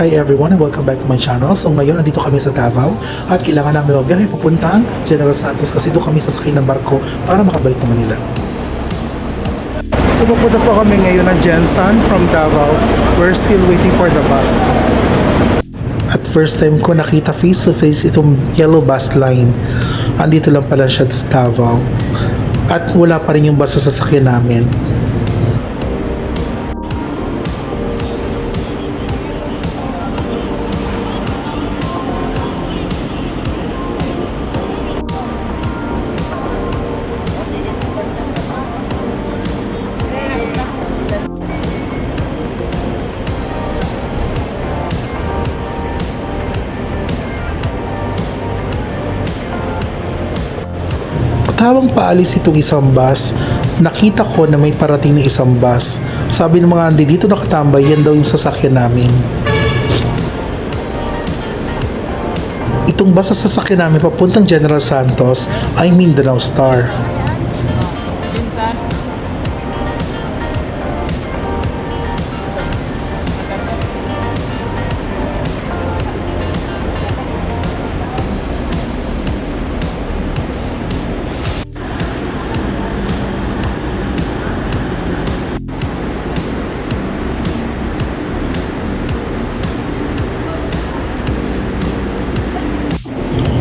Hi everyone and welcome back to my channel. So ngayon andito kami sa Davao at kailangan namin magbiyahe papuntang General Santos kasi doon kami sasakay ng barko para makabalik ng Manila. So pupunta po kami ngayon ng Gensan from Davao. We're still waiting for the bus. At first time ko nakita face to face itong yellow bus line. Andito lang pala siya sa Davao. At wala pa rin yung bus sa sasakyan namin. Habang paalis itong isang bus, nakita ko na may parating na isang bus. Sabi ng mga andi dito nakatambay, yan daw yung sasakyan namin. Itong bus sa sasakyan namin papuntang General Santos ay Mindanao Star.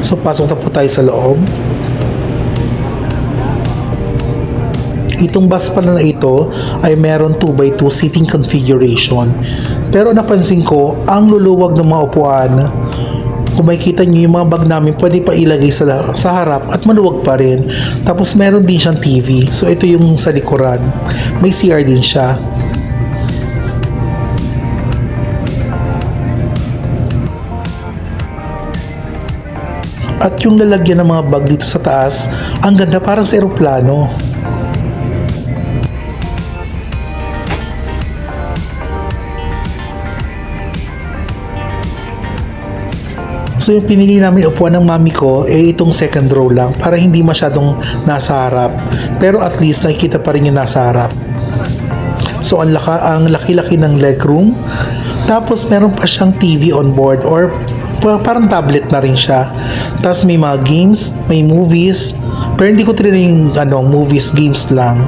So pasok na po tayo sa loob. Itong bus pala na ito ay meron 2x2 seating configuration. Pero napansin ko, ang luluwag ng mga upuan, kung makikita nyo yung mga bag namin, pwede pa ilagay sa harap at maluwag pa rin. Tapos meron din siyang TV. So ito yung sa likuran. May CR din siya. At yung lalagyan ng mga bag dito sa taas, ang ganda parang sa eroplano. So yung pinili namin upuan ng mami ko, itong second row lang para hindi masyadong nasa harap. Pero at least nakikita pa rin yung nasa harap. So ang laki-laki ng legroom. Tapos meron pa siyang TV on board or parang tablet na rin siya. Tapos may mga games, may movies. Pero hindi ko tinanin yung movies, games lang.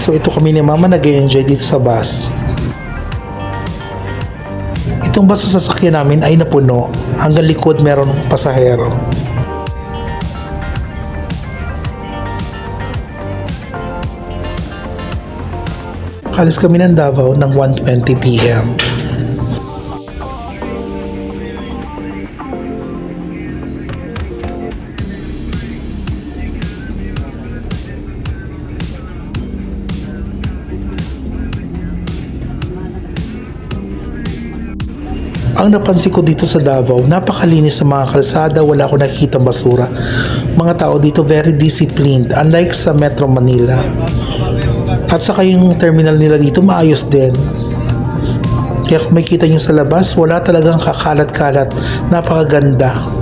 So ito kami ni mama nag-enjoy dito sa bus. Itong bus sa sasakyan namin ay napuno. Hanggang likod meron pasahero. Alis kami ng Davao ng 1:20 PM. Ang napansin ko dito sa Davao, napakalinis sa mga kalsada, wala akong nakikita basura. Mga tao dito very disciplined, unlike sa Metro Manila. At saka yung terminal nila dito maayos din. Kaya kung makikita nyo sa labas, wala talagang kakalat-kalat, napakaganda.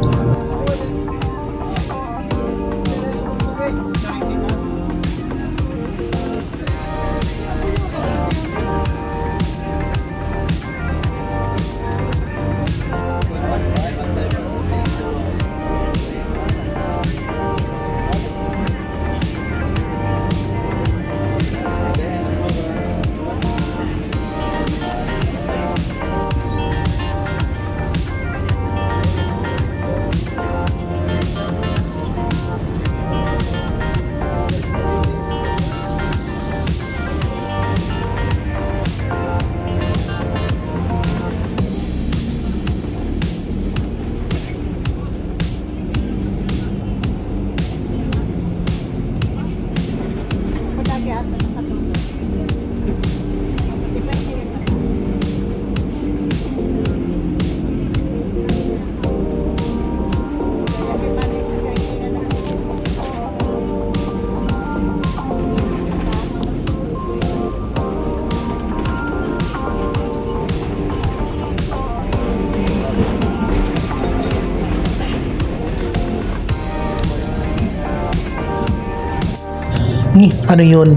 Ano yun?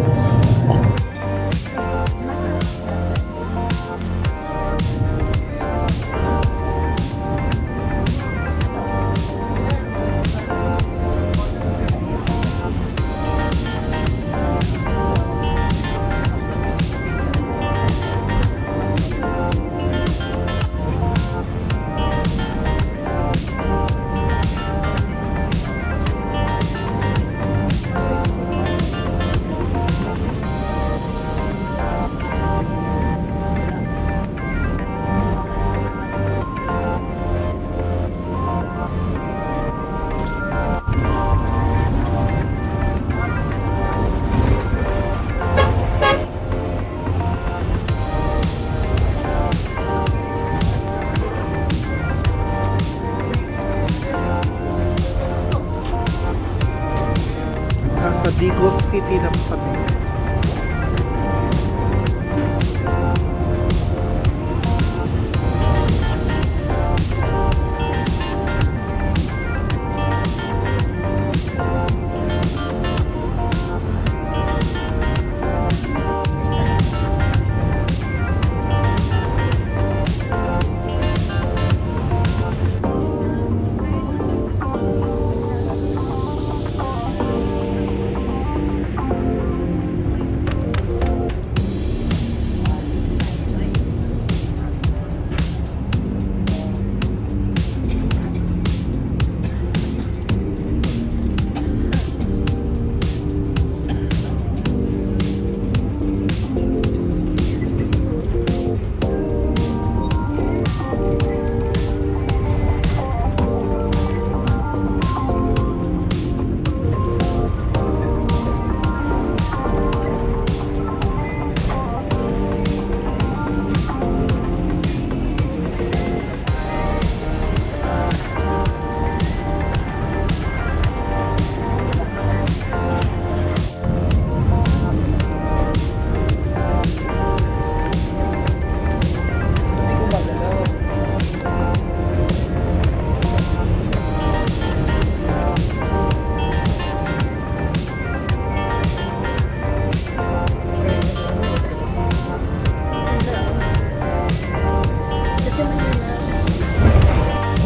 Nasa Digos City na kami.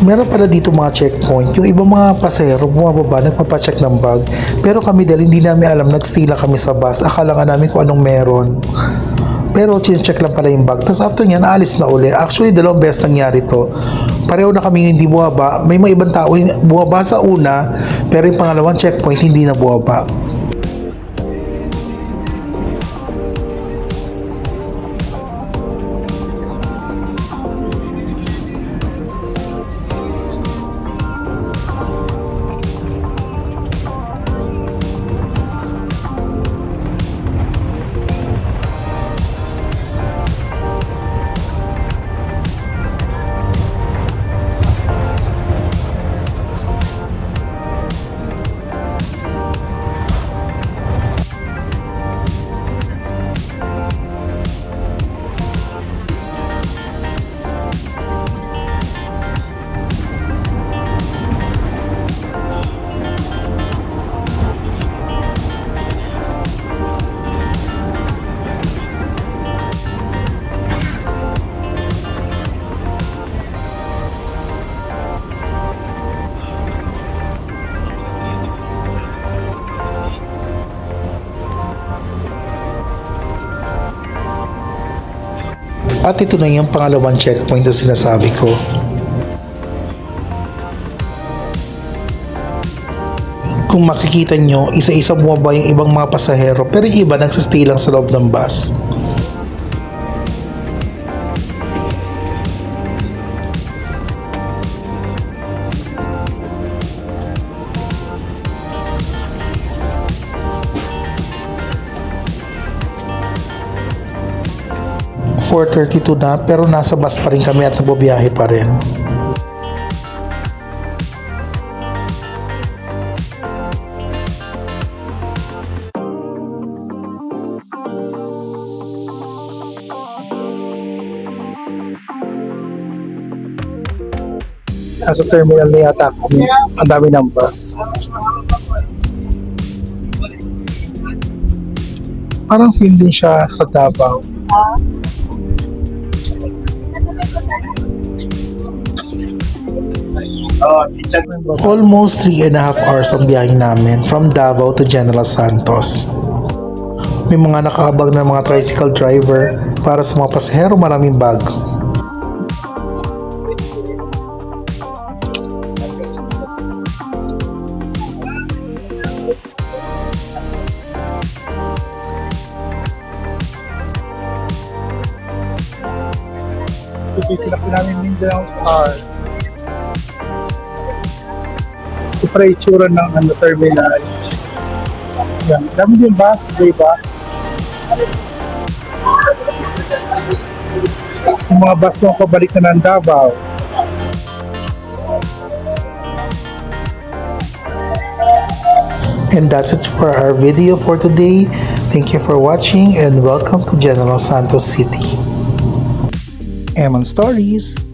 Meron pala dito mga checkpoint. Yung ibang mga pasahero bumababa, nagpapacheck ng bag. Pero kami dahil hindi namin alam, nagstay lang kami sa bus. Akala nga namin kung anong meron. Pero chinecheck lang pala yung bag. Tapos after niya, naalis na uli. Actually, dalawang beses nangyari to. Pareho na kami hindi buwaba. May mga ibang tao buwaba sa una, pero yung pangalawang checkpoint hindi na buwaba. At ito na yung pangalawang checkpoint na sinasabi ko. Kung makikita nyo, isa-isa bumaba yung ibang mga pasahero pero yung iba nagsastay lang sa loob ng bus. (4:32) na pero nasa bus pa rin kami at nabubiyahe pa rin. Nasa terminal na yata kami. Ang dami ng bus. Parang same din siya sa Davao. Almost 3.5 hours ang biyahe namin from Davao to General Santos. May mga nakaabang na mga tricycle driver para sa mga pasahero maraming bag. Ito sila namin Mindanao Star. Ito para itsura ng terminal. Yan. Dami din bus, di ba? Yung mga bus na pabalik na ng Davao. And that's it for our video for today. Thank you for watching and welcome to General Santos City. Eman Stories.